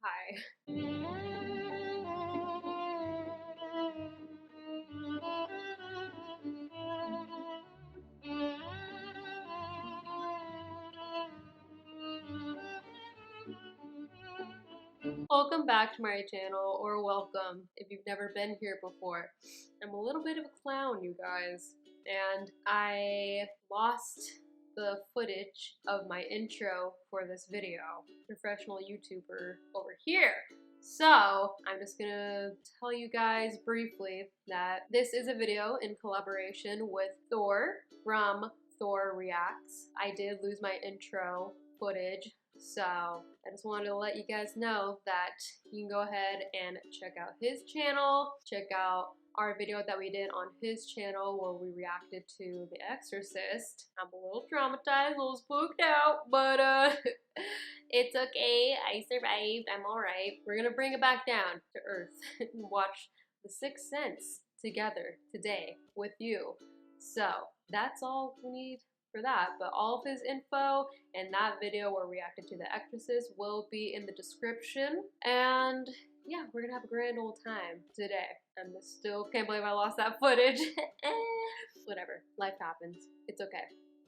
Hi. Welcome back to my channel, or welcome if you've never been here before. I'm a little bit of a clown, you guys, and I lost the footage of my intro for this video. Professional YouTuber over here. So, I'm just gonna tell you guys briefly that this is a video in collaboration with Thor from Thor Reacts. I did lose my intro footage, so I just wanted to let you guys know that you can go ahead and check out his channel, check out our video that we did on his channel where we reacted to The Exorcist. I'm a little traumatized, a little spooked out, but it's okay. I survived. I'm alright. We're gonna bring it back down to earth and watch The Sixth Sense together today with you. So that's all we need for that, but all of his info and that video where we reacted to The Exorcist will be in the description. And yeah, we're gonna have a grand old time today. And I still can't believe I lost that footage. Whatever, life happens. It's okay.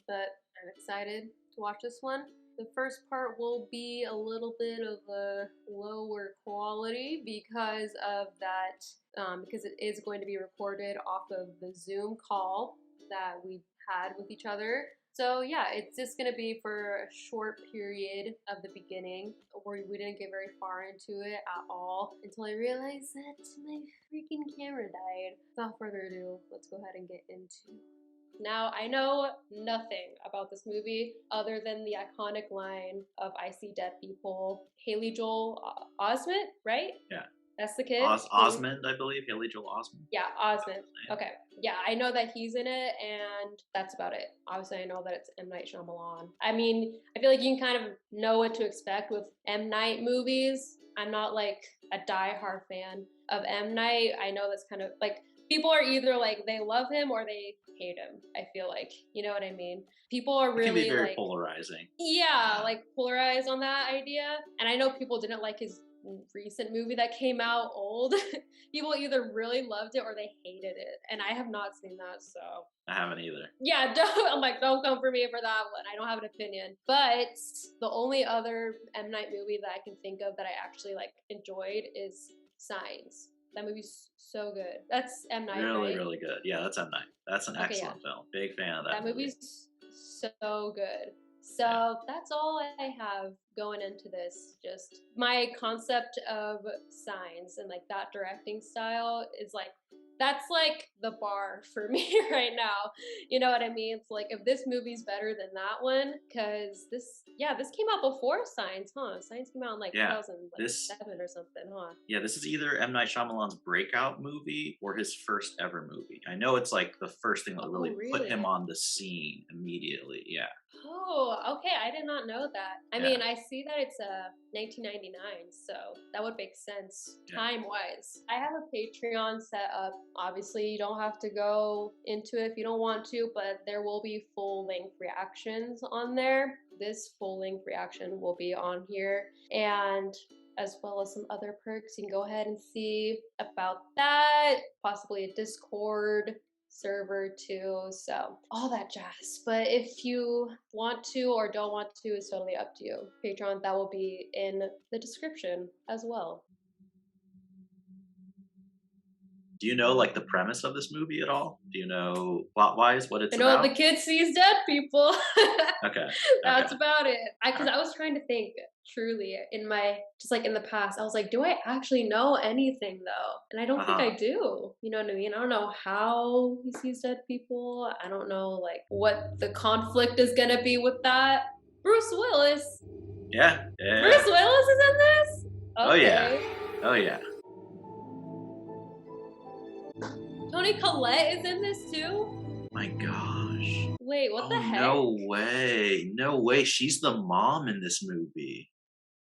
But I'm excited to watch this one. The first part will be a little bit of a lower quality because of that, because it is going to be recorded off of the Zoom call that we had with each other. So yeah, it's just gonna be for a short period of the beginning where we didn't get very far into it at all until I realized that my freaking camera died. Without further ado, let's go ahead and get into. Now, I know nothing about this movie other than the iconic line of "I see dead people." Haley Joel Osment, right? Yeah. That's the kid? Osmond, I believe. Haley Joel Osment. Yeah, Osment. Okay. Yeah, I know that he's in it, and that's about it. Obviously, I know that it's M. Night Shyamalan. I mean, I feel like you can kind of know what to expect with M. Night movies. I'm not like a die-hard fan of M. Night. I know that's kind of like, people are either like they love him or they hate him. I feel like, you know what I mean? People are really, it can be very like, polarizing. Yeah, like polarized on that idea. And I know people didn't like his recent movie that came out, Old. People either really loved it or they hated it, and I have not seen that, so I haven't either. yeah, I'm like, don't come for me for that one. I don't have an opinion. But the only other M. Night movie that I can think of that I actually like enjoyed is Signs. That movie's so good. That's M. Night, really, right? really good. Yeah, that's M. Night. That's an excellent film. Big fan of that movie. That movie's so good. So that's all I have going into this. Just my concept of Signs and like that directing style is like, that's like the bar for me right now. You know what I mean? It's like, if this movie's better than that one, because this came out before Signs, huh? Signs came out in like 2007 or something, huh? Yeah, this is either M. Night Shyamalan's breakout movie or his first ever movie. I know it's like the first thing that really put him on the scene immediately. Yeah. Oh, okay. I did not know that. I mean, I see that it's 1999, so that would make sense time-wise. I have a Patreon set up. Obviously, you don't have to go into it if you don't want to, but there will be full-length reactions on there. This full-length reaction will be on here, and as well as some other perks. You can go ahead and see about that, possibly a Discord server too, so all that jazz. But if you want to or don't want to, is totally up to you. Patreon, that will be in the description as well. Do you know like the premise of this movie at all? Do you know plot-wise what it's about? I know the kid sees dead people. Okay. That's about it. Because I was trying to think truly in my, just like in the past, I was like, do I actually know anything though? And I don't think I do. You know what I mean? I don't know how he sees dead people. I don't know like what the conflict is gonna be with that. Bruce Willis. Yeah. Bruce Willis is in this? Okay. Oh yeah. Oh yeah. Toni Collette is in this too? My gosh. Wait, what the heck? No way. No way. She's the mom in this movie.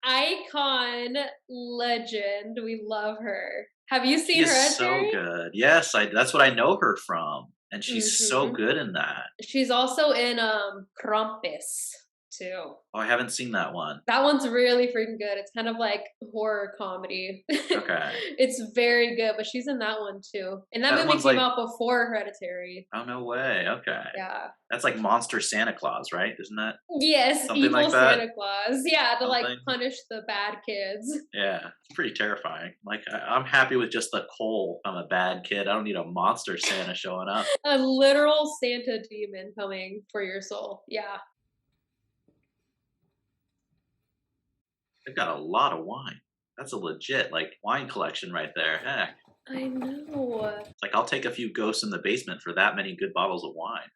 Icon, legend. We love her. Have you seen her? She's so good. Yes, that's what I know her from. And she's so good in that. She's also in Krampus. too. Oh, I haven't seen that one. That one's really freaking good. It's kind of like horror comedy. Okay. It's very good, but she's in that one too. And that movie came out before Hereditary. Oh, no way. Okay. Yeah. That's like Monster Santa Claus, right? Isn't that? Yes, something evil like that? Santa Claus. Yeah, to like Something? punish the bad kids. Yeah, it's pretty terrifying. Like, I'm happy with just the coal. I'm a bad kid. I don't need a monster Santa showing up. A literal Santa demon coming for your soul. Yeah. They've got a lot of wine. That's a legit, like, wine collection right there. Heck. I know. It's like, I'll take a few ghosts in the basement for that many good bottles of wine.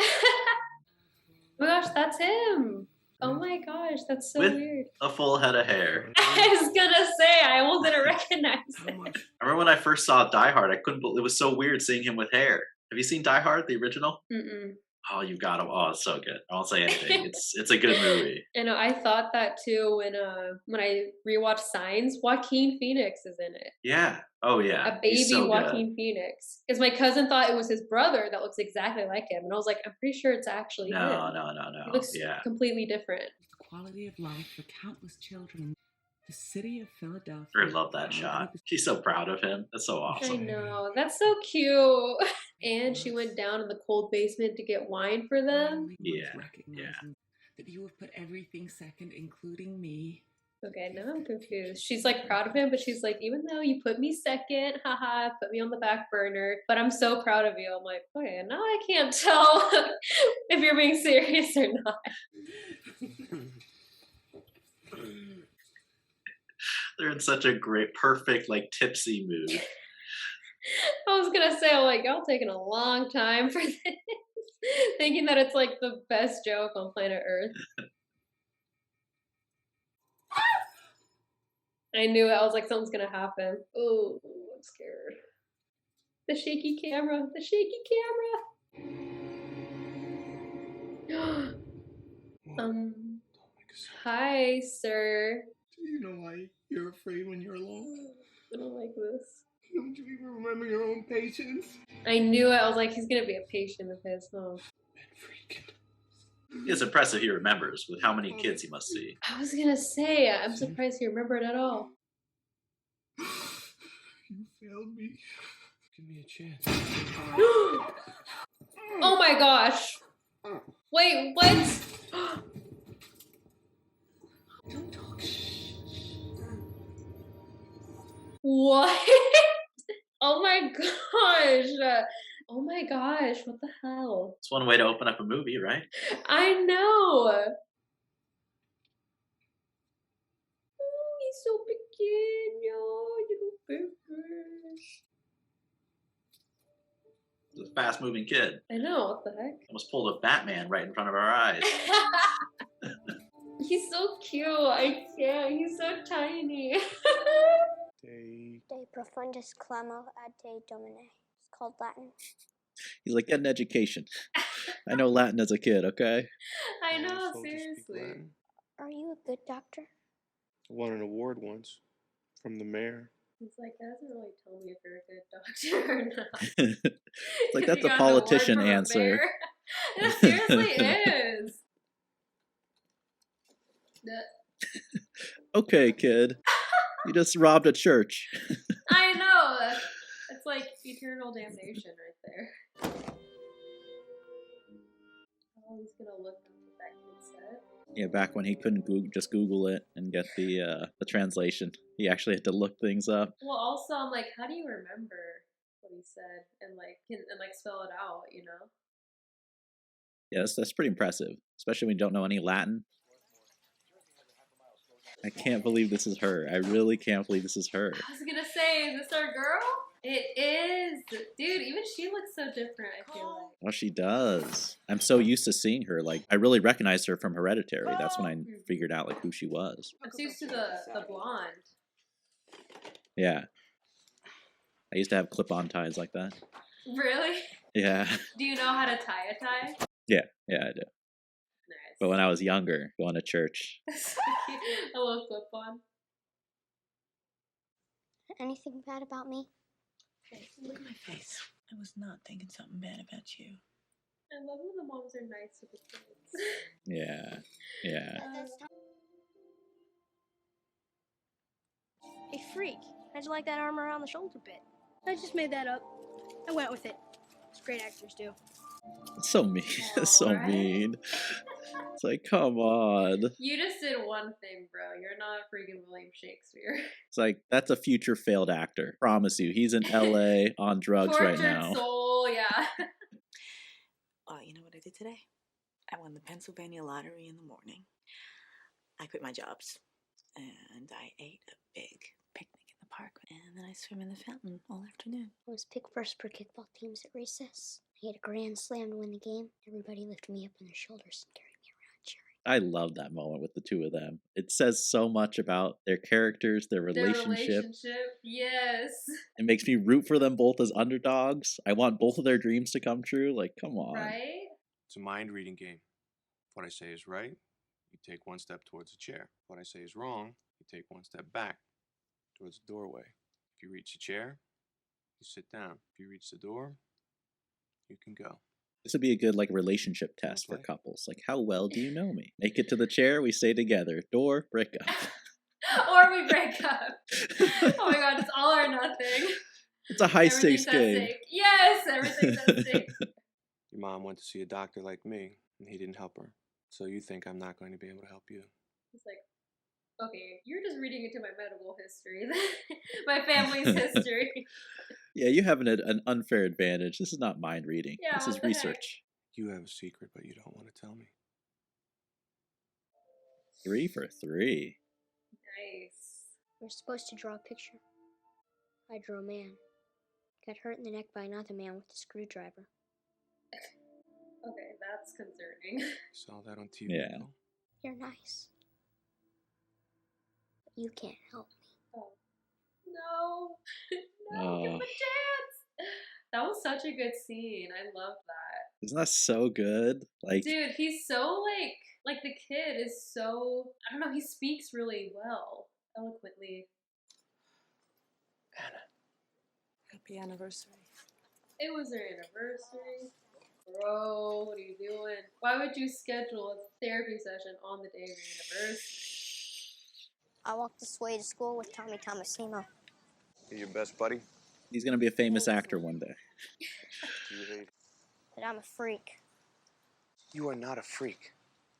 Oh my gosh, that's him. Oh my gosh, that's so With weird. a full head of hair. I was gonna say, I almost didn't recognize it. I remember when I first saw Die Hard, I couldn't believe it was so weird seeing him with hair. Have you seen Die Hard, the original? Mm-mm. Oh, you got him. Oh, it's so good. I won't say anything. It's a good movie. I know. I thought that too when I rewatched Signs. Joaquin Phoenix is in it. Yeah. Oh yeah. A baby so Joaquin good. Phoenix. Because my cousin thought it was his brother that looks exactly like him, and I was like, I'm pretty sure it's actually him. No. He looks Yeah. completely different. Quality of life for countless children. The city of Philadelphia. I love that shot. She's so proud of him. That's so awesome. I know. That's so cute. And she went down in the cold basement to get wine for them. Yeah. That you have put everything second, including me. Okay, now I'm confused. She's like proud of him, but she's like, even though you put me second, haha, put me on the back burner, but I'm so proud of you. I'm like, okay, now I can't tell if you're being serious or not. They're in such a great, perfect, like tipsy mood. I was gonna say, I'm like, y'all taking a long time for this, thinking that it's like the best joke on planet Earth. I knew it. I was like, something's gonna happen. Oh, I'm scared. The shaky camera. The shaky camera. Hi, sir. Do you know why you're afraid when you're alone? I don't like this. Don't you even remember your own patients? I knew it. I was like, he's gonna be a patient of his, huh? It's impressive he remembers with how many kids he must see. I was gonna say, I'm surprised he remembered at all. You failed me. Give me a chance. Oh my gosh! Wait, what? Don't talk. What? Oh my gosh! Oh my gosh! What the hell? It's one way to open up a movie, right? I know. Oh, he's so pequeño, little baby. It's a fast-moving kid. I know. What the heck? Almost pulled a Batman right in front of our eyes. He's so cute. I can't. He's so tiny. De profundis clamo ad te domine. It's called Latin. He's like, get an education. I know Latin as a kid, okay? I know, seriously. Are you a good doctor? I won an award once from the mayor. He's like, that doesn't really tell me if you're a good doctor or not. It's like, that's a politician answer. It seriously is. Okay, kid. You just robbed a church. I know. It's like eternal damnation right there. Oh, he's gonna look up what that kid said. Yeah, back when he couldn't just Google it and get the translation. He actually had to look things up. Well, also, I'm like, how do you remember what he said and spell it out, you know? Yeah, that's pretty impressive, especially when you don't know any Latin. I can't believe this is her. I really can't believe this is her. I was gonna say, is this our girl? It is. Dude, even she looks so different, I feel like. Well, she does. I'm so used to seeing her. Like, I really recognized her from Hereditary. That's when I figured out, like, who she was. I'm used to the blonde. Yeah. I used to have clip-on ties like that. Really? Yeah. Do you know how to tie a tie? Yeah, I do. Nice. But when I was younger, going to church. A little clip-on. Anything bad about me? Look at my face. I was not thinking something bad about you. I love when the moms are nice to the kids. Yeah. Yeah. Hey, freak. How'd you like that arm around the shoulder bit? I just made that up. I went with it. It's great actors do. It's so mean. It's so Right? mean. It's like, come on. You just did one thing, bro. You're not freaking William Shakespeare. It's like, that's a future failed actor. Promise you. He's in LA on drugs right now. Tortured soul, yeah. You know what I did today? I won the Pennsylvania lottery in the morning. I quit my jobs. And I ate a big picnic in the park. And then I swim in the fountain all afternoon. I was picked first for kickball teams at recess. I hit a grand slam to win the game. Everybody lifted me up on their shoulders and carried me around cheering. I love that moment with the two of them. It says so much about their characters, their relationship. Yes. It makes me root for them both as underdogs. I want both of their dreams to come true. Like, come on. Right? It's a mind reading game. What I say is right, you take one step towards the chair. What I say is wrong, you take one step back towards the doorway. If you reach the chair, you sit down. If you reach the door, you can go. This would be a good like relationship test for couples. Like, how well do you know me? Make it to the chair, we stay together. Door, break up. Or we break up. Oh my god, it's all or nothing. It's a high stakes game. Yes, everything's at stake. Your mom went to see a doctor like me, and he didn't help her. So you think I'm not going to be able to help you? It's like, okay, you're just reading into my medical history, my family's history. Yeah, you have an unfair advantage. This is not mind reading. Yeah, this is research. You have a secret, but you don't want to tell me. 3 for 3. Nice. We're supposed to draw a picture. I drew a man. Got hurt in the neck by another man with a screwdriver. Okay, that's concerning. Saw that on TV. Yeah. Though? You're nice. But you can't help me. Oh. No, give him a chance. That was such a good scene. I love that. Isn't that so good? Like, dude, he's so like the kid is so, I don't know, he speaks really well, eloquently. Anna. Happy anniversary. It was their anniversary. Bro, what are you doing? Why would you schedule a therapy session on the day of your anniversary? I walked this way to school with Tommy Thomasino. You're your best buddy? he's going to be a famous actor one day. But I'm a freak. You are not a freak.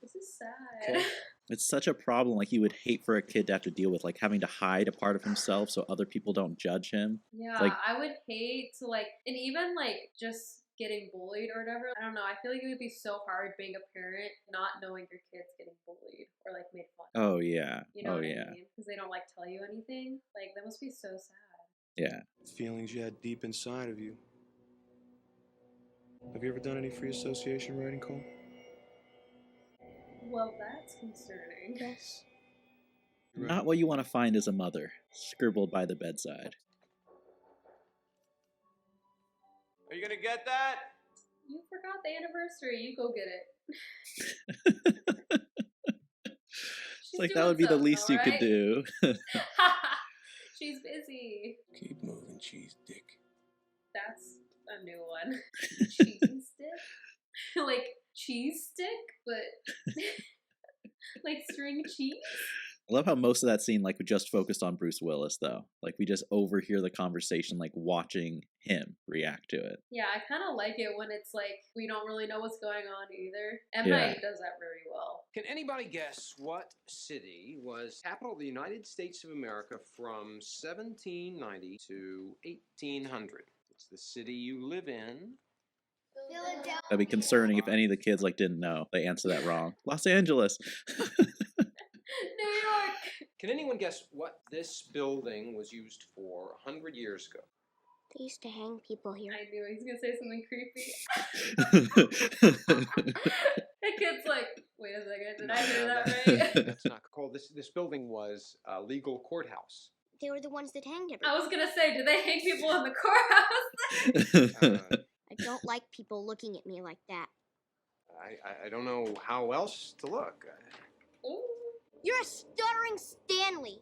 This is sad. Okay. It's such a problem, like, you would hate for a kid to have to deal with, like, having to hide a part of himself so other people don't judge him. Yeah, like, I would hate to, like, and even, like, just getting bullied or whatever. I don't know. I feel like it would be so hard being a parent, not knowing your kid's getting bullied or, like, made fun of. Oh, yeah. You know oh, what yeah. I mean? Because they don't, like, tell you anything. Like, that must be so sad. Yeah. Feelings you had deep inside of you. Have you ever done any free association writing, Cole? Well, that's concerning. Yes. Not what you want to find as a mother, scribbled by the bedside. Are you gonna get that? You forgot the anniversary. You go get it. It's like, that would be the least you could do. She's busy. Keep moving, cheese dick. That's a new one. Cheese stick? Like cheese stick, but like string cheese? I love how most of that scene, like, we just focused on Bruce Willis, though. Like, we just overhear the conversation, like, watching him react to it. Yeah, I kind of like it when it's like we don't really know what's going on either. M. Night does that very well. Can anybody guess what city was capital of the United States of America from 1790 to 1800? It's the city you live in. Philadelphia. That'd be concerning if any of the kids, like, didn't know. They answered that wrong. Los Angeles. New York! Can anyone guess what this building was used for 100 years ago? They used to hang people here. I knew he was gonna say something creepy. The kid's like, wait a second, did I hear that right? That's not called. This building was a legal courthouse. They were the ones that hanged I everyone. was gonna say, did they hang people in the courthouse? I don't like people looking at me like that. I don't know how else to look. Ooh. You're a stuttering Stanley.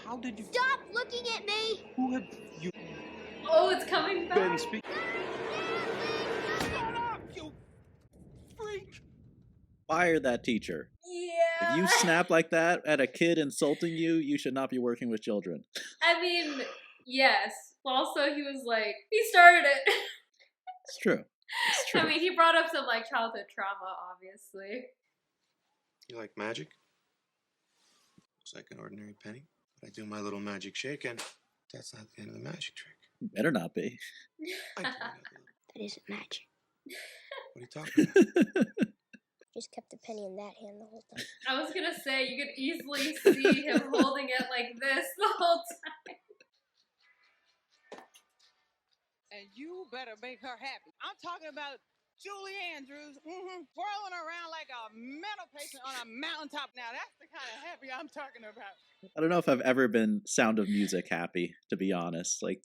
How did you... Stop looking at me! Who have you Oh, it's coming back. been speaking... Fire that teacher. Yeah. If you snap like that at a kid insulting you, you should not be working with children. I mean, yes. Also, he was like, he started it. It's true. It's true. I mean, he brought up some like childhood trauma, obviously. You like magic? Looks like an ordinary penny. But I do my little magic shake, and that's not the end of the magic trick. Better not be. I point out the- That isn't magic. What are you talking about? Just kept the penny in that hand the whole time. I was gonna say, you could easily see him holding it like this the whole time. And you better make her happy. I'm talking about Julie Andrews, twirling around like a mental patient on a mountaintop. Now that's the kind of happy I'm talking about. I don't know if I've ever been Sound of Music happy, to be honest. Like,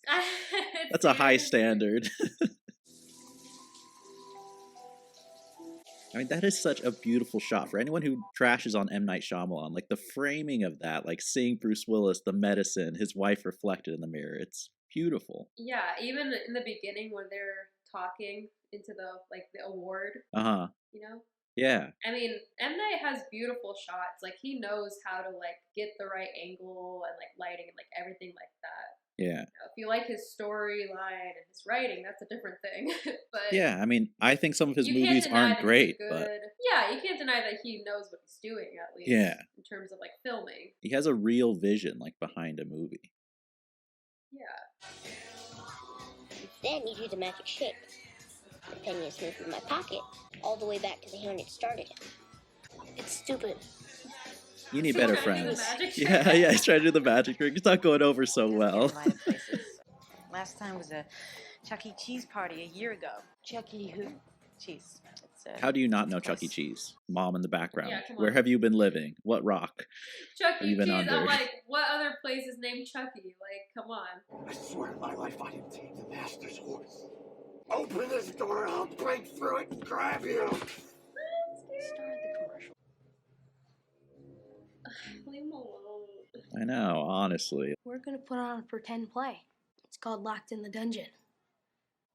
that's a high standard. I mean, that is such a beautiful shot. For anyone who trashes on M. Night Shyamalan, like the framing of that, like seeing Bruce Willis, the medicine, his wife reflected in the mirror, it's beautiful. Yeah, even in the beginning when they're talking into the award, you know? Yeah. I mean, M. Night has beautiful shots. Like, he knows how to, like, get the right angle and, like, lighting and, like, everything like that. Yeah. If you like his storyline and his writing, that's a different thing. But yeah, I mean, I think some of his you can't movies deny aren't that great, he's but good. Yeah, you can't deny that he knows what he's doing, at least. Yeah. In terms of, like, filming. he has a real vision, like, behind a movie. Yeah. Then you do the magic shake. The penny is moved from my pocket all the way back to the hand it started in. It's stupid. You need So better he's trying to do the friends. magic Yeah, trick? yeah, he's trying to do the magic trick. It's not going over so well. Last time was a Chuck E. Cheese party a year ago. Chuck E. who? Cheese. It's How do you not know Chuck E. Cheese? Mom in the background. Yeah, come Where on. have you been living? What rock? Chuck have E. you been Cheese, under? I'm like, what other place is named Chucky? Like, come on. I swear on my life I didn't take the master's horse. Open this door, I'll break through it and grab you. Start the commercial. Leave him alone. I know, honestly. We're gonna put on a pretend play. It's called Locked in the Dungeon.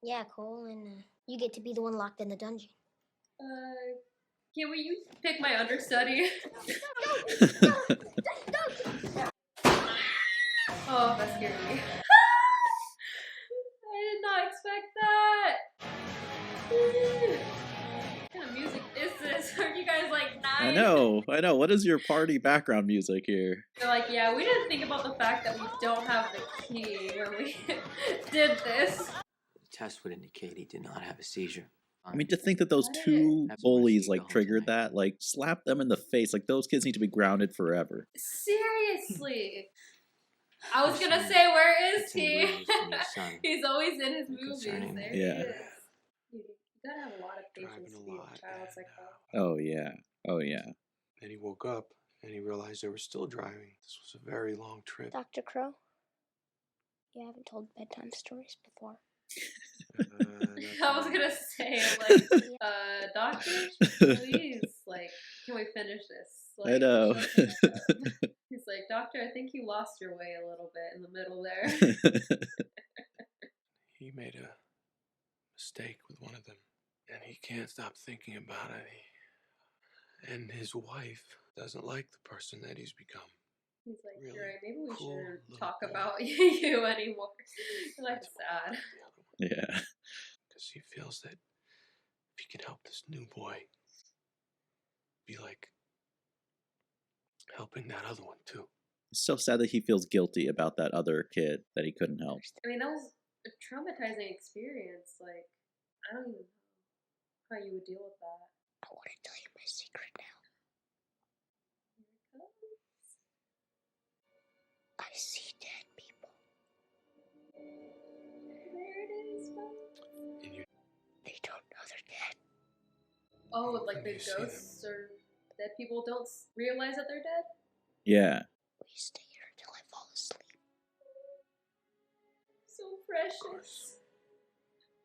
Yeah, Cole, and you get to be the one locked in the dungeon. Can you pick my understudy? Oh, that scared me. I did not expect that. What kind of music is this? Are you guys like I nine? know. What is your party background music here? They're like, yeah, we didn't think about the fact that we don't have the key when we did this. The test would indicate he did not have a seizure. I mean, to think that those two bullies, like, triggered that, like, slap them in the face. Like, those kids need to be grounded forever. Seriously. I was gonna say, where is he? bruises from your son. He's always in his movies. concerning There me. he Yeah. is. You gotta have a lot of patience to be a child psychologist. Oh, yeah. Oh, yeah. Then he woke up and he realized they were still driving. This was a very long trip. Dr. Crow, you haven't told bedtime stories before. I was gonna say, like, doctor, please, like, can we finish this? Like, I know. He's like, doctor, I think you lost your way a little bit in the middle there. He made a mistake with one of them, and he can't stop thinking about it. And his wife doesn't like the person that he's become. He's like, Really you're right, maybe we cool shouldn't little talk boy. about you anymore. You're like sad. Yeah. Because he feels that if he can help this new boy, be like helping that other one too. It's so sad that he feels guilty about that other kid that he couldn't help. I mean, that was a traumatizing experience. Like, I don't even know how you would deal with that. I want to tell you my secret now. I see dead people. There it is. They don't know they're dead. Oh, like Can the you see ghosts or dead people don't realize that they're dead? Yeah. We stay here until I fall asleep. So precious.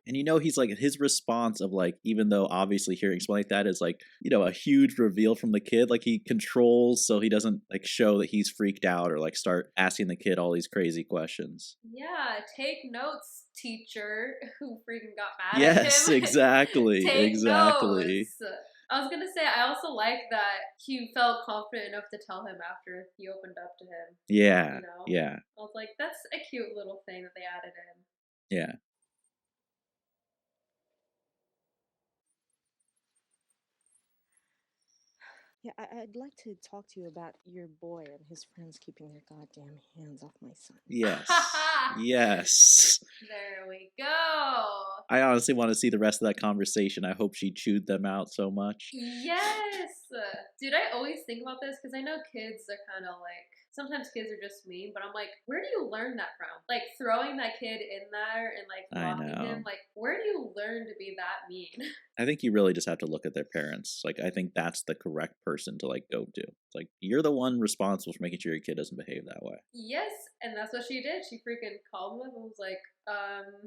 And you know, he's like, his response of like, even though obviously hearing something like that is like, you know, a huge reveal from the kid, like he controls so he doesn't like show that he's freaked out or like start asking the kid all these crazy questions. Yeah, take notes, teacher, who freaking got mad at him. Yes, exactly. Take exactly. notes. I was gonna say, I also like that he felt confident enough to tell him after he opened up to him. Yeah, You know? yeah. I was like, that's a cute little thing that they added in. Yeah. Yeah, I'd like to talk to you about your boy and his friends keeping their goddamn hands off my son. Yes. Yes. There we go. I honestly want to see the rest of that conversation. I hope she chewed them out so much. Yes! Dude, I always think about this because I know kids are kind of like, sometimes kids are just mean, but I'm like, where do you learn that from? Like, throwing that kid in there and like locking him, like, where do you learn to be that mean? I think you really just have to look at their parents. Like, I think that's the correct person to like go to. It's like, you're the one responsible for making sure your kid doesn't behave that way. Yes, and that's what she did. She freaking called him up and was like,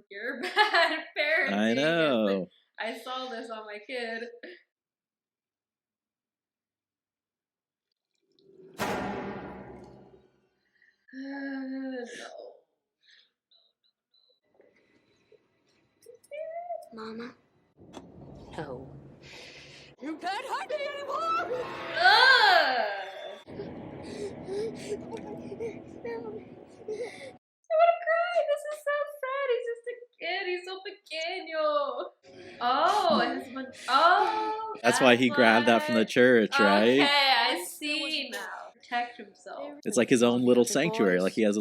you're bad parenting. I know. Like, I saw this on my kid. No. Mama? No. You can't hurt me anymore! I want to cry. This is so sad. He's just a kid. He's so pequeño. Oh, That's why he grabbed that from the church, right? Okay, I see now. Protect himself. It's like his own little sanctuary. Like he has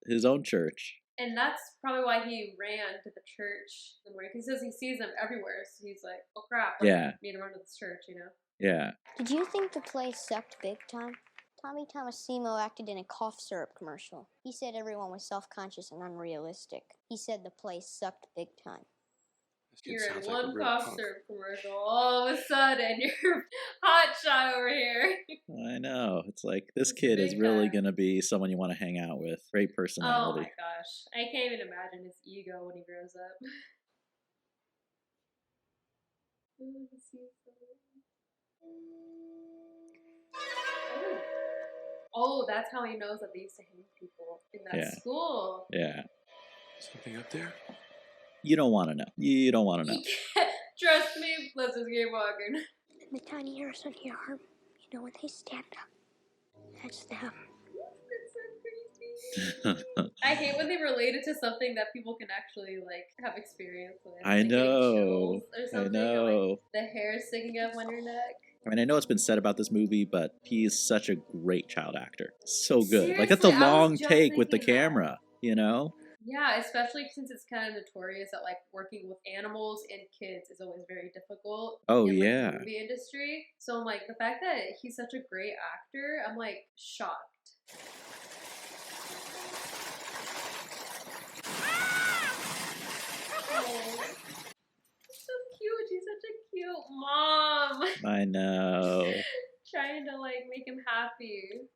his own church. And that's probably why he ran to the church. Because he says he sees them everywhere. So he's like, oh crap. Yeah. Need to run to this church, you know? Yeah. Did you think the play sucked big time? Tommy Tomasimo acted in a cough syrup commercial. He said everyone was self-conscious and unrealistic. He said the play sucked big time. You're in one cough syrup commercial. All of a sudden, you're hot shot over here. I know. It's like, this kid is really going to be someone you want to hang out with. Great personality. Oh my gosh. I can't even imagine his ego when he grows up. Oh, that's how he knows that they used to hang people in that school. Yeah. Something up there? You don't want to know. You don't want to know. Trust me, let's just keep walking. The tiny hairs on your arm, you know when they stand up. That's them. I hate when they relate it to something that people can actually like have experience with. I like know. Or something, I know. or, like, the hair sticking up on your neck. I mean, I know it's been said about this movie, but he is such a great child actor. So good. Seriously, like, that's a I was long just take with the thinking that. camera, you know? Yeah, especially since it's kind of notorious that like working with animals and kids is always very difficult. Oh, in, like, yeah. the movie industry. So like the fact that he's such a great actor, I'm like shocked. Oh, so cute. She's such a cute mom. I know. Trying to like make him happy.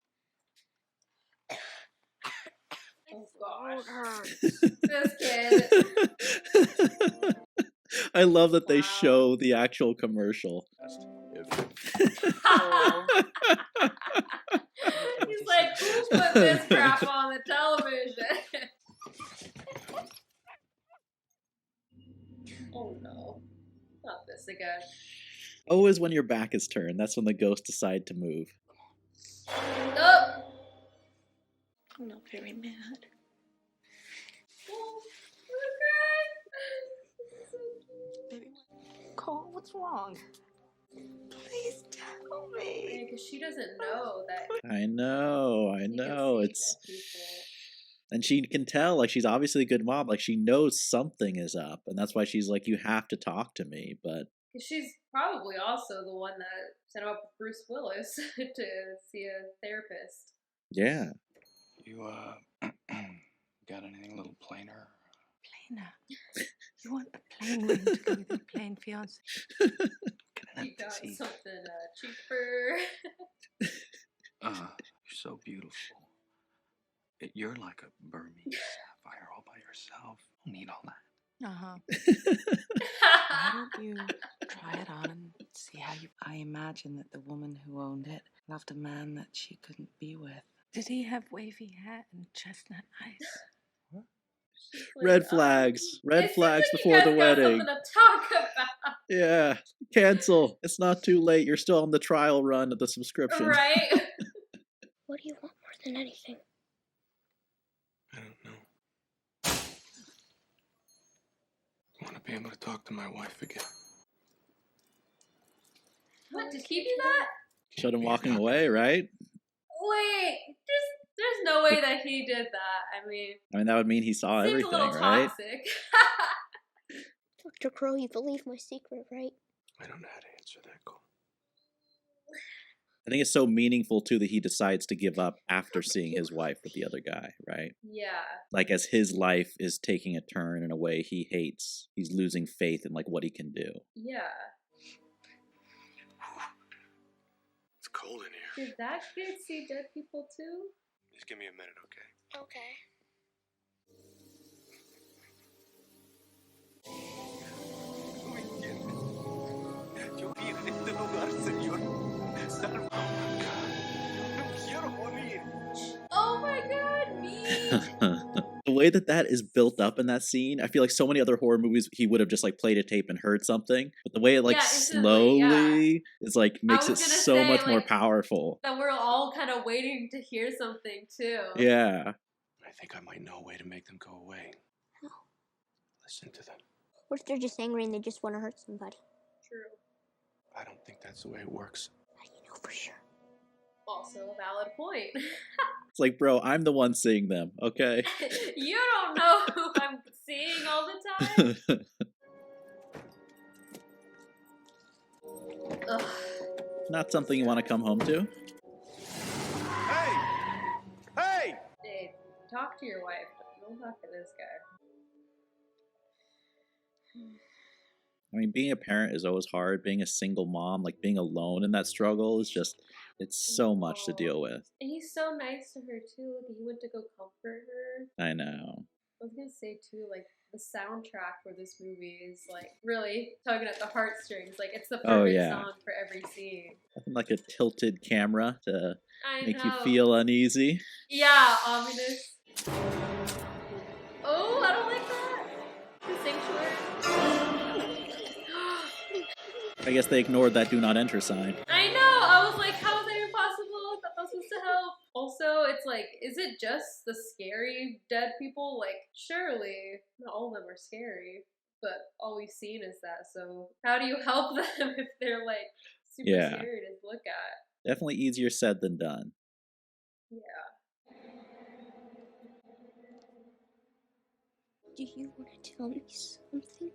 Oh gosh. This kid. I love that they show the actual commercial. He's like, who put this crap on the television? Oh no. Not this again. Always when your back is turned, that's when the ghosts decide to move. Nope. I'm not very mad. Oh, Baby, Cole, what's wrong? Please tell me. because she doesn't know that. I know. It's... And she can tell, like, she's obviously a good mom. Like, she knows something is up. And that's why she's like, you have to talk to me. But Because she's probably also the one that set him up with Bruce Willis to see a therapist. yeah. You, got anything a little plainer? Plainer? You want a plain ring to go with your plain fiance? You got something cheaper. You're so beautiful. You're like a Burmese sapphire all by yourself. You don't need all that. Why don't you try it on and see how you... I imagine that the woman who owned it loved a man that she couldn't be with. Did he have wavy hair and chestnut eyes? What? Red flags. Red flags before the wedding. Something to talk about. Yeah. Cancel. It's not too late. You're still on the trial run of the subscription. Right? What do you want more than anything? I don't know. I want to be able to talk to my wife again. What, did he do that? Showed him walking away, right? Wait, there's no way that he did that. I mean, that would mean he saw seems everything, a little right? toxic. Dr. Crow, you believe my secret, right? I don't know how to answer that call. I think it's so meaningful too that he decides to give up after seeing his wife with the other guy, right? Yeah. Like as his life is taking a turn in a way he hates, he's losing faith in like what he can do. Yeah. It's cold in here. Did that kid see dead people too? Just give me a minute, okay? Okay. Yo vine a este lugar, Señor. Salva. Oh my God. No quiero morir. Oh my God, me! The way that is built up in that scene, I feel like so many other horror movies, he would have just like played a tape and heard something. But the way it like slowly is like makes it so much more powerful. That we're all kind of waiting to hear something too. Yeah. I think I might know a way to make them go away. No. Listen to them. What if they're just angry and they just want to hurt somebody? True. I don't think that's the way it works. How do you know for sure? Also a valid point. It's like, bro, I'm the one seeing them, okay? You don't know who I'm seeing all the time. Ugh. Not something you want to come home to. Hey! Hey! Hey, talk to your wife. Don't talk to this guy. I mean, being a parent is always hard. Being a single mom, like being alone in that struggle is just, it's so much to deal with. And he's so nice to her too. Like, he went to go comfort her. I know. I was gonna say too, like the soundtrack for this movie is like really tugging at the heartstrings. Like it's the perfect song for every scene. Nothing like a tilted camera to make you know. feel uneasy. Yeah, ominous. Oh, I don't like that. The sanctuary. I guess they ignored that do not enter sign. I know. I was like, how is that even possible? I thought that was supposed to help. Also, it's like, is it just the scary dead people? Like, surely not all of them are scary, but all we've seen is that. So how do you help them if they're like super scary to look at? Definitely easier said than done. Yeah. Do you want to tell me something?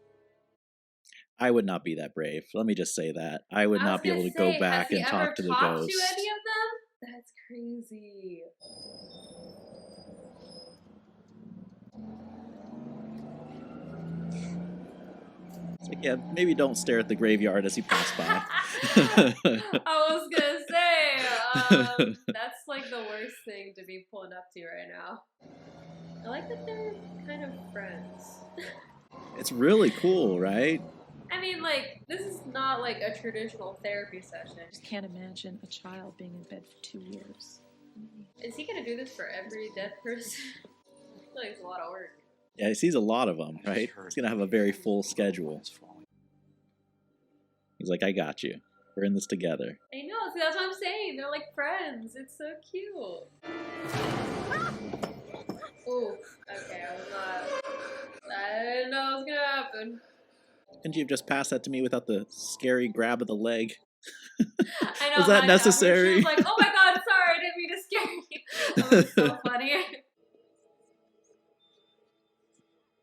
I would not be that brave. Let me just say that. I would not be able to go back and talk to the ghost. To any of them? That's crazy. It's like, yeah, maybe don't stare at the graveyard as you pass by. I was gonna say, that's like the worst thing to be pulling up to right now. I like that they're kind of friends. It's really cool, right? I mean, like, this is not like a traditional therapy session. I just can't imagine a child being in bed for 2 years. Is he gonna do this for every dead person? I feel like it's a lot of work. Yeah, he sees a lot of them, right? He's going to have a very full schedule. He's like, I got you. We're in this together. I know, see, that's what I'm saying. They're like friends. It's so cute. Ooh, okay, I didn't know it was gonna happen. Couldn't you have just passed that to me without the scary grab of the leg? I know. Was that necessary? She was like, oh my god, sorry, I didn't mean to scare you. That was so funny. I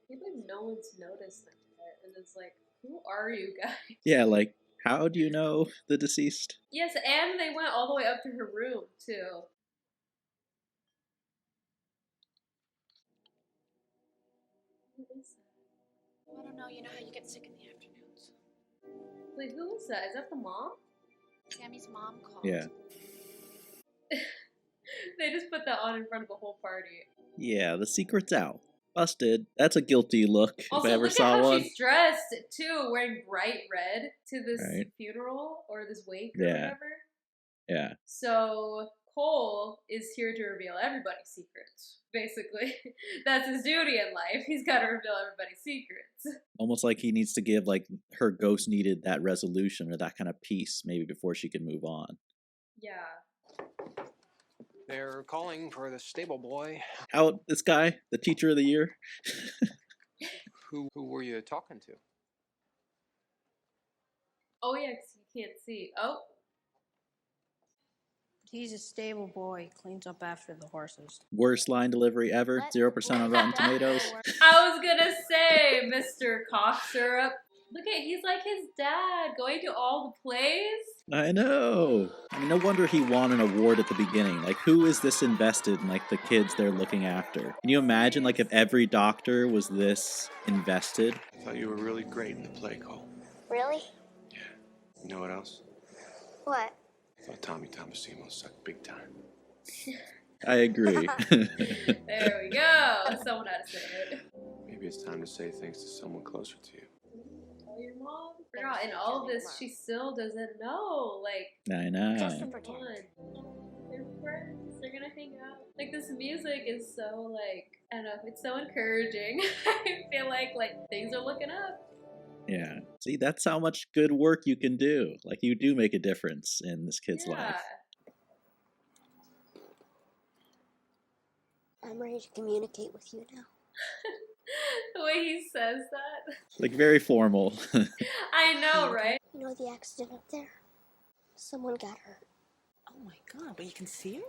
can't believe no one's noticed them yet. And it's like, who are you guys? Yeah, like, how do you know the deceased? Yes, and they went all the way up to her room, too. What is that? I don't know. You know how you get sick in the afternoons. Wait, who is that? Is that the mom? Sammy's mom called. Yeah. They just put that on in front of the whole party. Yeah, the secret's out. Busted. That's a guilty look Also, if I ever look saw at how one. she's dressed, too, wearing bright red to this funeral or this wake or whatever. Yeah. So Cole is here to reveal everybody's secrets, basically. That's his duty in life. He's got to reveal everybody's secrets. Almost like he needs to give, like, her ghost needed that resolution or that kind of peace maybe before she can move on. Yeah. They're calling for the stable boy. How, this guy, the teacher of the year? Who were you talking to? Oh, yeah, because you can't see. Oh. He's a stable boy. Cleans up after the horses. Worst line delivery ever. 0% on Rotten Tomatoes. I was gonna say, Mr. Cough Syrup. Look at, he's like his dad, going to all the plays. I know. I mean, no wonder he won an award at the beginning. Like, who is this invested in, like, the kids they're looking after? Can you imagine, like, if every doctor was this invested? I thought you were really great in the play, Cole. Really? You know what else? What? I thought Tommy Tomasimo sucked big time. I agree. There we go. Someone had to say it. Maybe it's time to say things to someone closer to you. Tell your mom. Forgot. In all of this, she still doesn't know. Like, I know. Just to pretend. They're friends. They're gonna hang out. Like, this music is so, like, I don't know. It's so encouraging. I feel like things are looking up. Yeah. See, that's how much good work you can do. Like, you do make a difference in this kid's life. I'm ready to communicate with you now. The way he says that. Like, very formal. I know, right? You know the accident up there? Someone got hurt. Oh my god, but you can see her?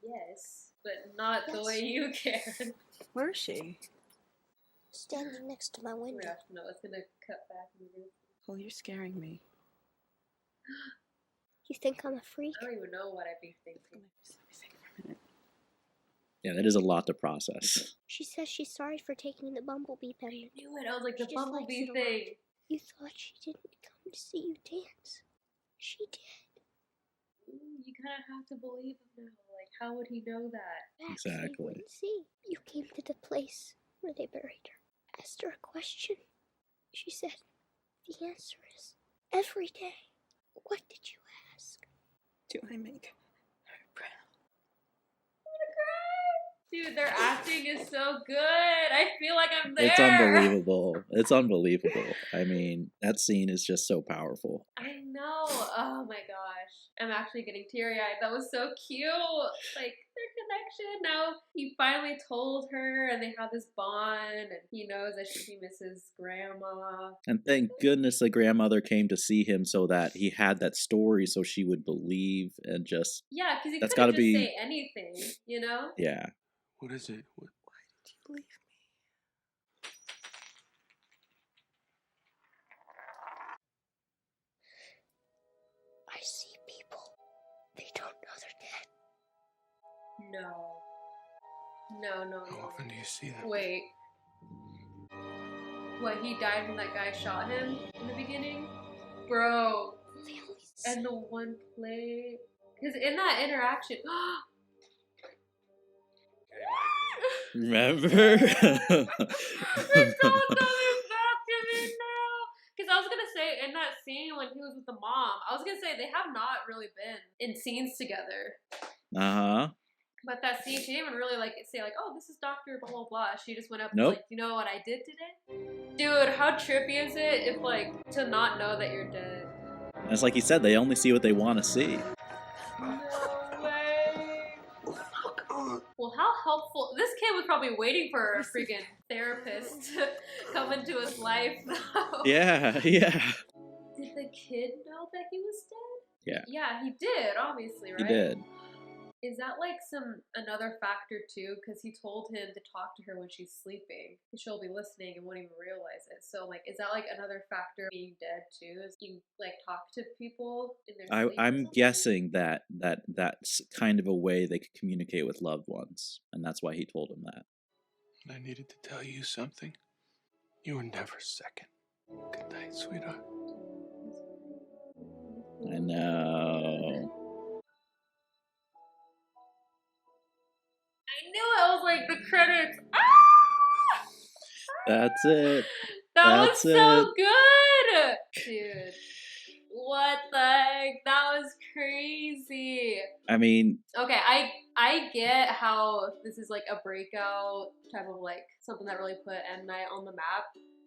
Yes, but not the way you can. Where is she? Standing next to my window. No, it's gonna cut back and Oh, you're scaring me. You think I'm a freak? I don't even know what I'd be thinking. Yeah, that is a lot to process. She says she's sorry for taking the bumblebee pendant. I knew it. I was like, the She just likes bumblebee it a lot. thing. You thought she didn't come to see you dance. She did. You kind of have to believe him now. Like, how would he know that? Exactly. See, you came to the place where they buried her. Asked her a question. She said, the answer is every day. What did you ask? Do I make her proud? Dude, their acting is so good. I feel like I'm there. It's unbelievable. It's unbelievable. I mean, that scene is just so powerful. I know. Oh my gosh. I'm actually getting teary-eyed. That was so cute. Like, their connection. Now, he finally told her and they have this bond and he knows that he misses grandma. And thank goodness the grandmother came to see him so that he had that story so she would believe and just... Yeah, because he that's couldn't gotta just be... say anything, you know? Yeah. What is it? Why did you leave me? I see people. They don't know they're dead. No. How often do you see that? Wait. What, he died when that guy shot him in the beginning? Bro. And the one play... Because in that interaction... Remember? It's all coming back to me now. Because I was gonna say in that scene when he was with the mom, I was gonna say they have not really been in scenes together. But that scene, she didn't even really like say like, oh, this is Doctor blah blah blah. She just went up and was like, you know what I did today? Dude, how trippy is it if like to not know that you're dead? And it's like he said, they only see what they want to see. No way. Well, how helpful. This kid was probably waiting for a freaking therapist to come into his life, though. Yeah. Did the kid know that he was dead? Yeah. Yeah, he did, obviously, right? He did. Is that like another factor too? Because he told him to talk to her when she's sleeping. She'll be listening and won't even realize it. So like, is that like another factor of being dead too? Is you like talk to people in their sleep? I'm guessing that's kind of a way they could communicate with loved ones, and that's why he told him that. I needed to tell you something. You were never second. Good night, sweetheart. I know. I knew it. I was like the credits. Ah! That's it. That was so good, dude. What the heck? That was crazy. I mean, okay, I get how this is like a breakout type of like something that really put M. Night on the map.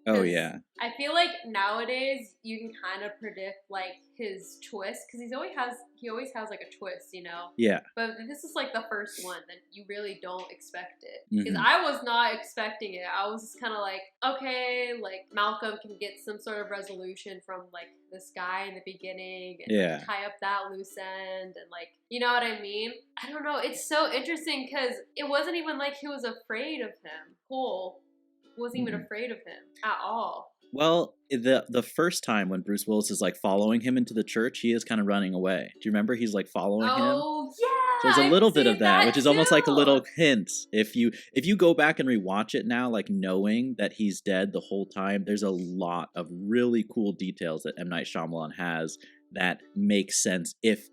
oh yeah. I feel like nowadays you can kind of predict like his twist because he always has like a twist, you know. Yeah. But this is like the first one that you really don't expect it because Mhm. I was not expecting it. I was just kind of like, okay, like Malcolm can get some sort of resolution from like this guy in the beginning and Yeah. like, tie up that loose end and like, you know what I mean? I don't know. It's so interesting because it wasn't even like he was afraid of him. Cole wasn't even afraid of him at all. Well, the first time when Bruce Willis is like following him into the church, he is kind of running away. Do you remember he's like following him? Oh yeah, There's a little bit of that, which is almost like a too. little hint. If you go back and rewatch it now, like knowing that he's dead the whole time, there's a lot of really cool details that M. Night Shyamalan has that makes sense if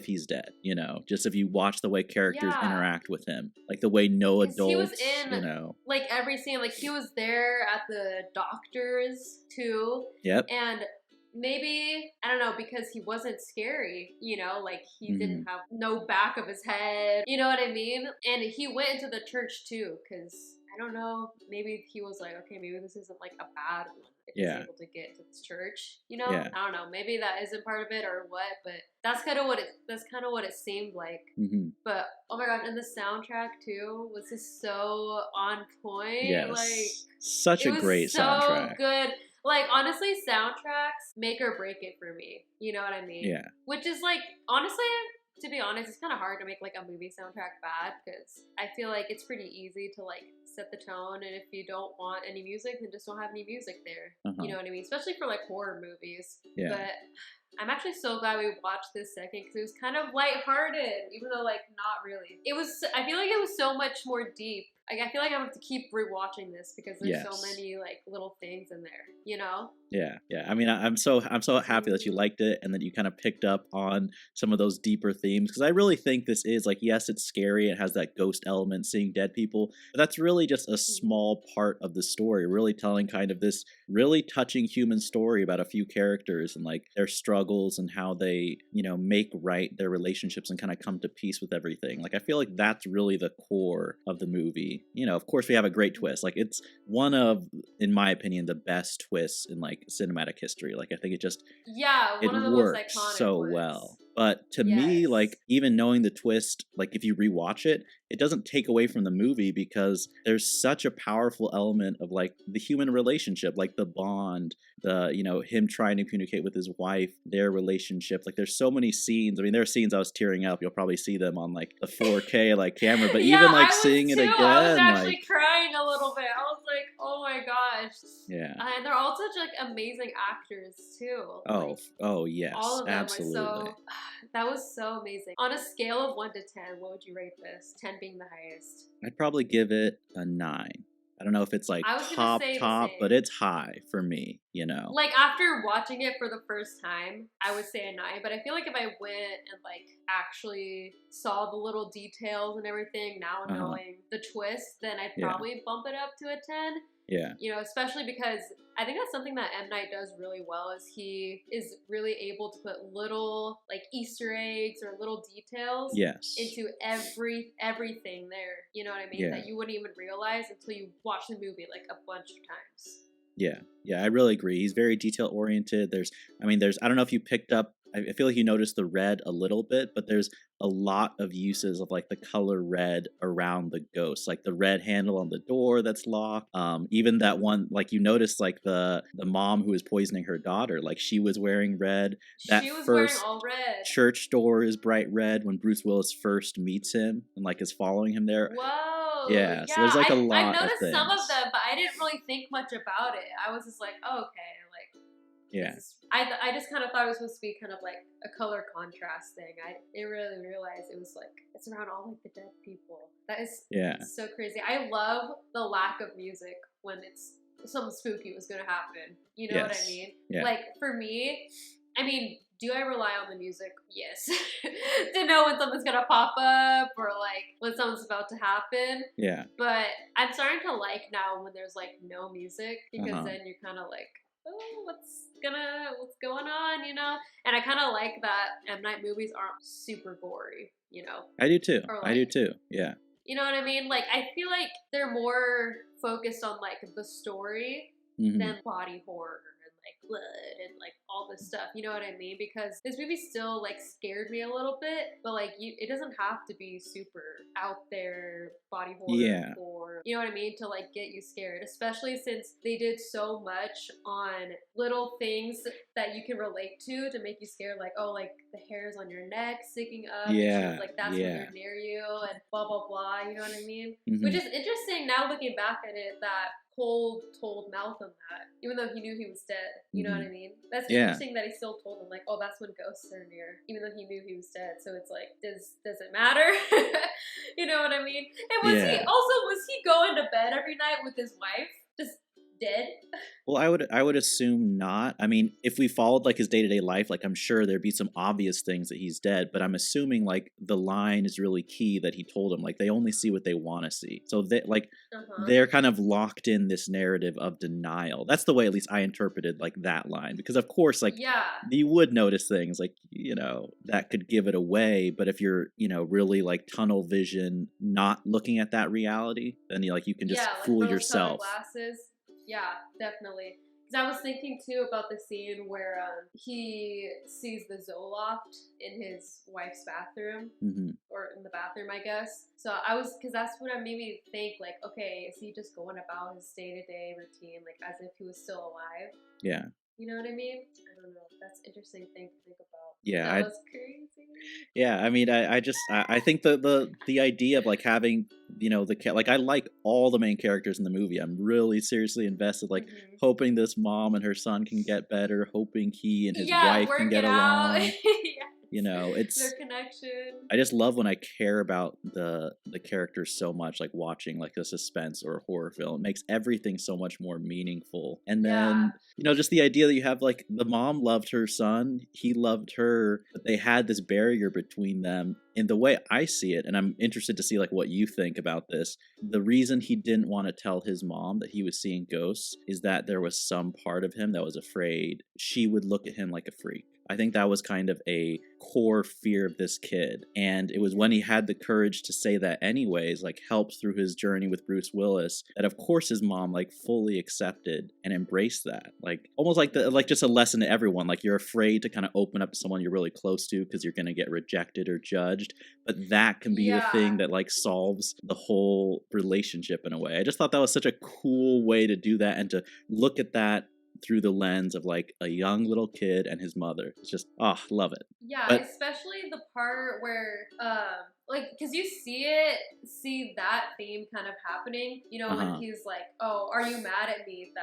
he's dead, you know, just if you watch the way characters Yeah. interact with him, like the way no 'Cause he was adults, in you know. like every scene, like he was there at the doctor's too. Yep. And maybe, I don't know, because he wasn't scary, you know, like he didn't have no back of his head, you know what I mean? And he went into the church too, because I don't know, maybe he was like, okay, maybe this isn't like a bad one if Yeah. he's able to get into this church, you know? Yeah. I don't know, maybe that isn't part of it or what, but that's kind of what it seemed like. Mm-hmm. But oh my god, and the soundtrack too was just so on point. Yes. Like Such it a was great so soundtrack. good. Like honestly, soundtracks make or break it for me. You know what I mean? Yeah. Which is like honestly, to be honest, it's kind of hard to make like a movie soundtrack bad because I feel like it's pretty easy to like set the tone, and if you don't want any music, then just don't have any music there. Uh-huh. You know what I mean? Especially for like horror movies. Yeah. But I'm actually so glad we watched this second because it was kind of lighthearted, even though like not really. It was. I feel like it was so much more deep. Like I feel like I have to keep rewatching this because there's so many like little things in there. You know? Yeah, yeah. I mean, I'm so happy that you liked it and that you kind of picked up on some of those deeper themes because I really think this is like, yes, it's scary. It has that ghost element, seeing dead people, but that's really just a small part of the story. Really telling kind of this really touching human story about a few characters and like their struggles and how they, you know, make right their relationships and kind of come to peace with everything. Like I feel like that's really the core of the movie. You know, of course, we have a great twist. Like it's one of, in my opinion, the best twists in like cinematic history. Like I think it just one of the works most iconic so ones. well. But to me, like even knowing the twist, like if you rewatch it, it doesn't take away from the movie because there's such a powerful element of like the human relationship, like the bond, the, you know, him trying to communicate with his wife, their relationship. Like there's so many scenes. I mean, there are scenes I was tearing up. You'll probably see them on like the 4K like camera, but Yeah, even like I was seeing it too. again, I was actually like crying a little bit. I was like, oh my gosh. yeah. And they're all such like amazing actors too. Oh, oh yes, All of them absolutely. are so. That was so amazing. On a scale of 1 to 10, what would you rate this? 10 being the highest. I'd probably give it a 9. I don't know if it's like I was gonna top, say the same. but it's high for me, you know. Like after watching it for the first time, I would say a 9. But I feel like if I went and like actually saw the little details and everything, now knowing the twist, then I'd probably bump it up to a 10. Yeah. You know, especially because I think that's something that M. Night does really well is he is really able to put little like Easter eggs or little details into everything there. You know what I mean? Yeah. That you wouldn't even realize until you watch the movie like a bunch of times. Yeah. Yeah, I really agree. He's very detail oriented. I don't know if you picked up, I feel like you noticed the red a little bit, but there's a lot of uses of like the color red around the ghost, like the red handle on the door that's locked. Even that one, like you noticed like the mom who was poisoning her daughter, like she was wearing red. That she was first wearing all red. church door is bright red when Bruce Willis first meets him and like is following him there. Whoa. Yeah, so there's like a lot I of noticed things. some of them, but I didn't really think much about it. I was just like, oh, okay, like Yeah. I just kind of thought it was supposed to be kind of like a color contrast thing. I didn't really realize it was like it's around all like the dead people. That is so crazy. I love the lack of music when it's something spooky was going to happen. You know what I mean? Yeah. Like for me, I mean, do I rely on the music? Yes. To know when something's going to pop up or like when something's about to happen. Yeah. But I'm starting to like now when there's like no music because Uh-huh. then you're kind of like, oh, what's going on, you know? And I kind of like that M. Night movies aren't super gory, you know? I do too. Or I do too. Yeah. You know what I mean? Like, I feel like they're more focused on, like, the story than body horror and, like, blood and, like, all this stuff. You know what I mean? Because this movie still, like, scared me a little bit. But, like, it doesn't have to be super out there body horror or, you know what I mean? To, like, get you scared. Especially since they did so much on little things that you can relate to make you scared. Like, oh, like, the hairs on your neck sticking up. And shit, like, that's when they're near you and blah, blah, blah. You know what I mean? Which is interesting now looking back at it that Cole told Malcolm that, even though he knew he was dead. You know what I mean? That's interesting that he still told him, like, oh, that's when ghosts are near, even though he knew he was dead. So it's like, does it matter? You know what I mean? And was he going to bed every night with his wife? Just dead? Well, I would assume not. I mean, if we followed like his day-to-day life, like I'm sure there'd be some obvious things that he's dead, but I'm assuming like the line is really key that he told him, like they only see what they want to see. So they like they're kind of locked in this narrative of denial. That's the way at least I interpreted like that line, because of course like you would notice things like, you know, that could give it away, but if you're, you know, really like tunnel vision, not looking at that reality, then you can just fool yourself. Glasses. Yeah, definitely. Because I was thinking too about the scene where he sees the Zoloft in his wife's bathroom, or in the bathroom, I guess. So because that's what made me think, like, okay, is he just going about his day-to-day routine, like, as if he was still alive? Yeah. You know what I mean? I don't know. That's an interesting thing to think about. Yeah, that was crazy. Yeah, I mean, I think the idea of like having, you know, like I like all the main characters in the movie. I'm really seriously invested, like hoping this mom and her son can get better, hoping he and his wife can get along. You know, it's their connection. I just love when I care about the characters so much, like watching like a suspense or a horror film. It makes everything so much more meaningful. And then, you know, just the idea that you have like the mom loved her son, he loved her, but they had this barrier between them. In the way I see it, and I'm interested to see like what you think about this, the reason he didn't want to tell his mom that he was seeing ghosts is that there was some part of him that was afraid she would look at him like a freak. I think that was kind of a core fear of this kid. And it was when he had the courage to say that anyways, like helped through his journey with Bruce Willis, that of course his mom like fully accepted and embraced that. Like almost like just a lesson to everyone. Like you're afraid to kind of open up to someone you're really close to because you're going to get rejected or judged. But that can be the thing that like solves the whole relationship in a way. I just thought that was such a cool way to do that and to look at that through the lens of like a young little kid and his mother. It's just, love it. Yeah, especially the part where, like, because you see that theme kind of happening, you know, when he's like, oh, are you mad at me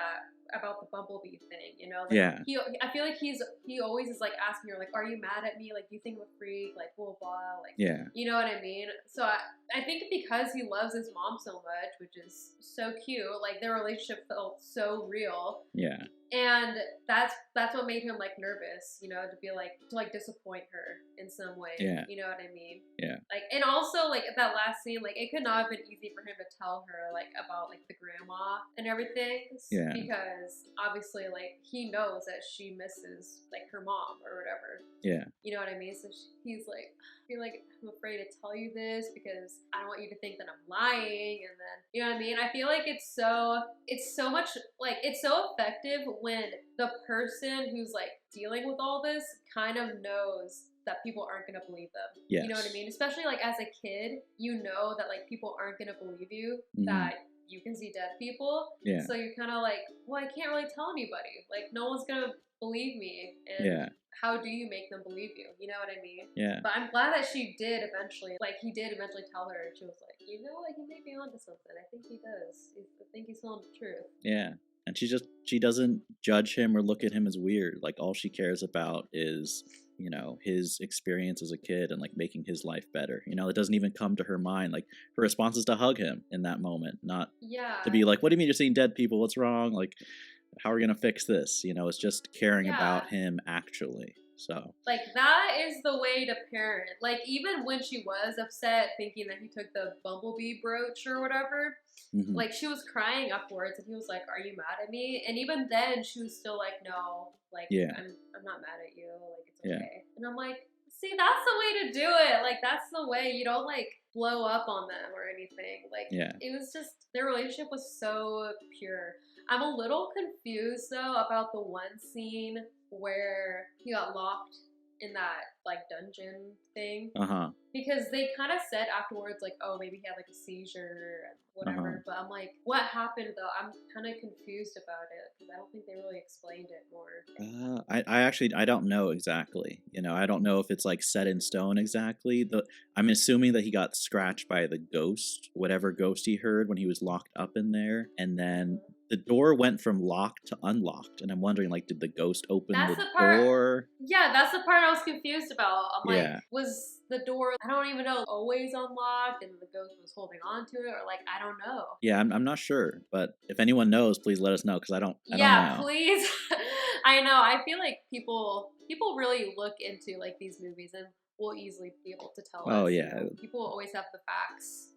about the bumblebee thing, you know? Like, I feel like he always is like asking her, like, are you mad at me? Like, you think I'm a freak? Like, blah, blah, like, you know what I mean? So I think because he loves his mom so much, which is so cute, like, their relationship felt so real. Yeah. And that's what made him like nervous, you know, to disappoint her in some way. Yeah. You know what I mean? Yeah. Like, and also like that last scene, like it could not have been easy for him to tell her like about like the grandma and everything. Yeah. Because obviously like he knows that she misses like her mom or whatever. Yeah. You know what I mean? So he's like, I feel like I'm afraid to tell you this because I don't want you to think that I'm lying. And then, you know what I mean? I feel like it's so much, like, it's so effective when the person who's like dealing with all this kind of knows that people aren't going to believe them. Yes. You know what I mean? Especially like as a kid, you know that like people aren't going to believe you, that you can see dead people. Yeah. So you're kind of like, well, I can't really tell anybody. Like, no one's going to believe me. And how do you make them believe you? You know what I mean? Yeah. But I'm glad that she did eventually. Like, he did eventually tell her, and she was like, you know what? He may be onto something. I think he does. I think he's telling the truth. Yeah. And she doesn't judge him or look at him as weird. Like, all she cares about is, you know, his experience as a kid and like making his life better. You know, it doesn't even come to her mind. Like, her response is to hug him in that moment, not to be like, what do you mean you're seeing dead people? What's wrong? Like, how are we going to fix this? You know, it's just caring about him actually. So like that is the way to parent. Like even when she was upset, thinking that he took the bumblebee brooch or whatever, like she was crying afterwards, and he was like, "Are you mad at me?" And even then, she was still like, "No, like I'm not mad at you. Like it's okay." And I'm like, see, that's the way to do it. Like that's the way. You don't like blow up on them or anything. Like it was just their relationship was so pure. I'm a little confused though about the one scene where he got locked in that like dungeon thing. Because they kind of said afterwards, like, oh, maybe he had like a seizure and whatever. But I'm like, what happened though? I'm kind of confused about it because I don't think they really explained it more. I actually I don't know exactly. You know, I don't know if it's like set in stone exactly. I'm assuming that he got scratched by the ghost, whatever ghost he heard when he was locked up in there, and then the door went from locked to unlocked, and I'm wondering, like, did the ghost open the door? Yeah, that's the part I was confused about. I'm like, was the door, I don't even know, always unlocked and the ghost was holding on to it, or like, I don't know. Yeah, I'm not sure, but if anyone knows, please let us know, because I don't know. Yeah, please. I know. I feel like people really look into like these movies and will easily be able to tell us. Oh yeah. You know? People always have the facts.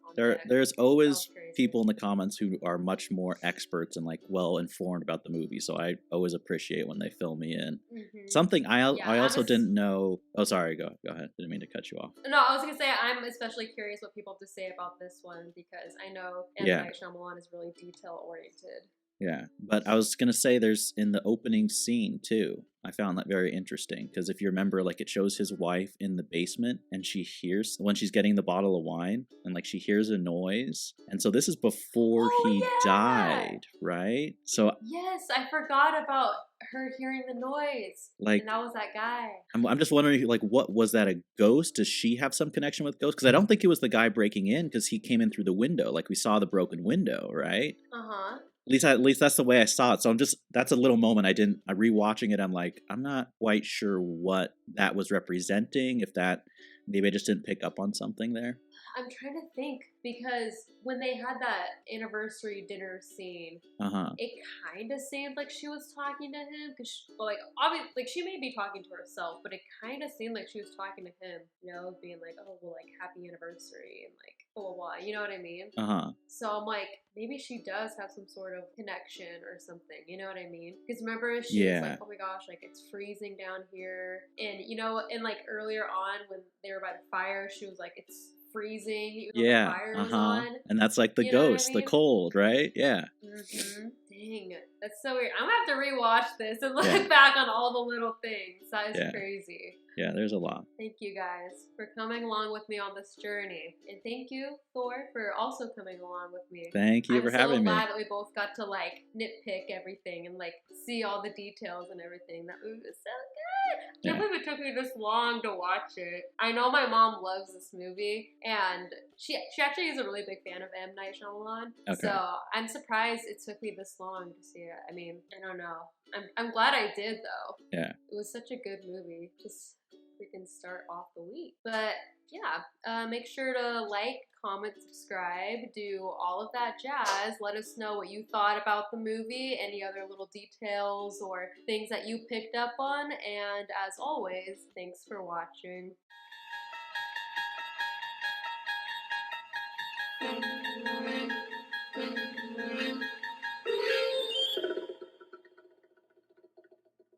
There's always people in the comments who are much more experts and like well informed about the movie, so I always appreciate when they fill me in. Something I also didn't know. Oh, sorry, go ahead. Didn't mean to cut you off. No, I was gonna say I'm especially curious what people have to say about this one because I know M. Night Shyamalan is really detail oriented. Yeah, but I was gonna say there's in the opening scene too. I found that very interesting because if you remember, like it shows his wife in the basement and she hears when she's getting the bottle of wine and like she hears a noise, and so this is before he died, right? So yes, I forgot about her hearing the noise. Like, and that was that guy. I'm just wondering, like, what was that, a ghost? Does she have some connection with ghosts? Because I don't think it was the guy breaking in because he came in through the window, like we saw the broken window, right? At least that's the way I saw it. So that's a little moment I'm rewatching it. I'm like, I'm not quite sure what that was representing. If that, maybe I just didn't pick up on something there. I'm trying to think because when they had that anniversary dinner scene, it kind of seemed like she was talking to him because, like, obviously, like she may be talking to herself, but it kind of seemed like she was talking to him, you know, being like, "Oh, well, like happy anniversary," and like blah blah blah. You know what I mean? So I'm like, maybe she does have some sort of connection or something. You know what I mean? Because remember, she was like, "Oh my gosh, like it's freezing down here," and you know, and like earlier on when they were by the fire, she was like, "It's freezing," even though the fire was on. And that's like the ghost, the cold, right? Yeah. Dang, that's so weird. I'm gonna have to rewatch this and look back on all the little things. That is crazy. Yeah, there's a lot. Thank you guys for coming along with me on this journey. And thank you, Thor, for also coming along with me. Thank you for having me. I'm so glad that we both got to like nitpick everything and like see all the details and everything. That movie was so good. I can't believe it took me this long to watch it. I know my mom loves this movie and she actually is a really big fan of M. Night Shyamalan. So I'm surprised it took me this long to see it. I mean, I don't know. I'm glad I did though. Yeah. It was such a good movie. Just freaking start off the week. But yeah, make sure to like, comment, subscribe, do all of that jazz. Let us know what you thought about the movie, any other little details or things that you picked up on. And as always, thanks for watching. Thank you.